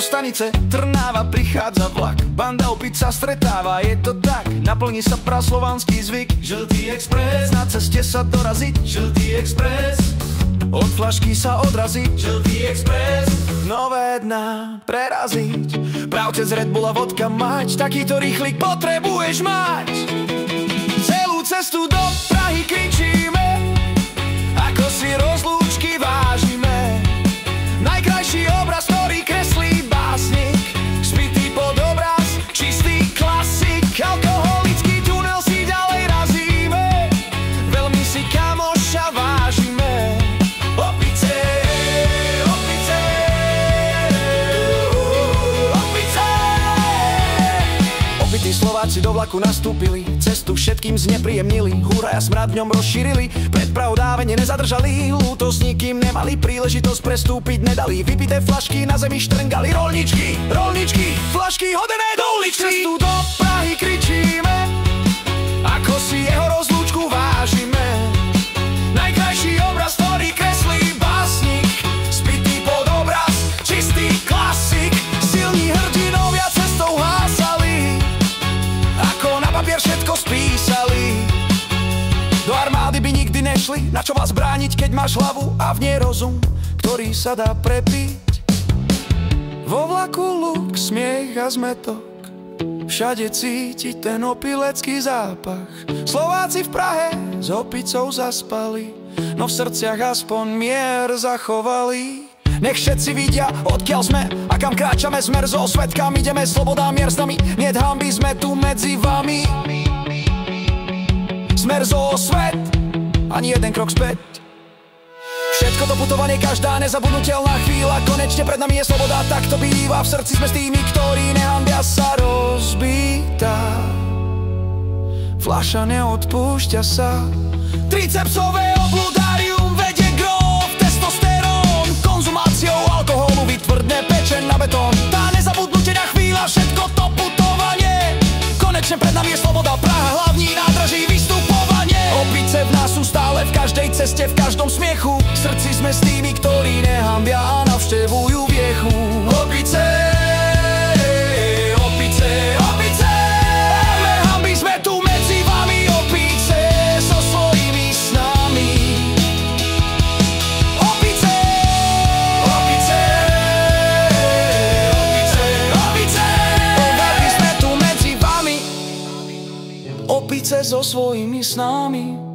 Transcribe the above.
stanice Trnava prichádza vlak, banda opic sa stretáva, je to tak, naplní sa praslovanský zvyk. Žltý expres, na ceste sa doraziť, žltý expres, od flašky sa odrazí, žltý expres, nové dná preraziť. Pravte z Red Bulla vodka mať, takýto rýchlik potrebuješ mať. Celú cestu do Prahy kričíme, ako si rozlúčky vážime. Najkrajší obraz, ktorý kreslí básnik, spitý pod obraz, čistý klasik. Alkoholický tunel si ďalej razíme, veľmi si kamoša vážime. Opice, opice, opice. Opití Slováci do vlaku nastúpili, cestu všetkým znepríjemnili, húra a smrad v ňom rozšírili, pred Prahou dávene nezadržali, ľúto s nikým nemali, príležitosť prestúpiť nedali, vypité flašky na zemi štrngali, rolničky, rolničky, flašky hodené do uličky. Cestu do Prahy kričíme, ako si jeho rozlúčku vážime. Najkrajší obraz, ktorý kreslí básnik, spitý pod obraz, čistý klasik. Silní hrdinovia cestou hásali, ako na papier všetko spísali. Do armády by nikdy nešli, na čo vás brániť, keď máš hlavu a v nej rozum, ktorý sa dá prepiť. Vo vlaku luk, smiech a zmetok, všade cítiť ten opilecký zápach. Slováci v Prahe s opicou zaspali, no v srdciach aspoň mier zachovali. Nech všetci vidia, odkiaľ sme a kam kráčame, smer so svetkami, ideme, sloboda mier s nami, niet hanby, sme tu medzi vami. Smer zo svet, ani jeden krok späť. Všetko to putovanie, každá nezabudnutelná chvíľa, konečne pred nami je sloboda, tak to býva. V srdci sme s tými, ktorí nehanbia sa rozbitá. Fľaša neodpúšťa sa, tricepsové obludárium vedie grof, testosterón, konzumáciou alkoholu vytvrdne pečeň na betón. Tá nezabudnutelná chvíľa, všetko to putovanie, konečne pred nami je sloboda, Praha, hlavní nádraží, vystupovanie. Opice v nás sú stále, v každej ceste, v každom smiechu, v srdci sme s tými, ktorí nehambia a navštevujú viechu. Opice, opice, opice, máme hanby, sme tu medzi vami, opice, so svojimi snami. Opice, opice, opice, opice, hanby, sme tu medzi vami, opice so svojimi snami.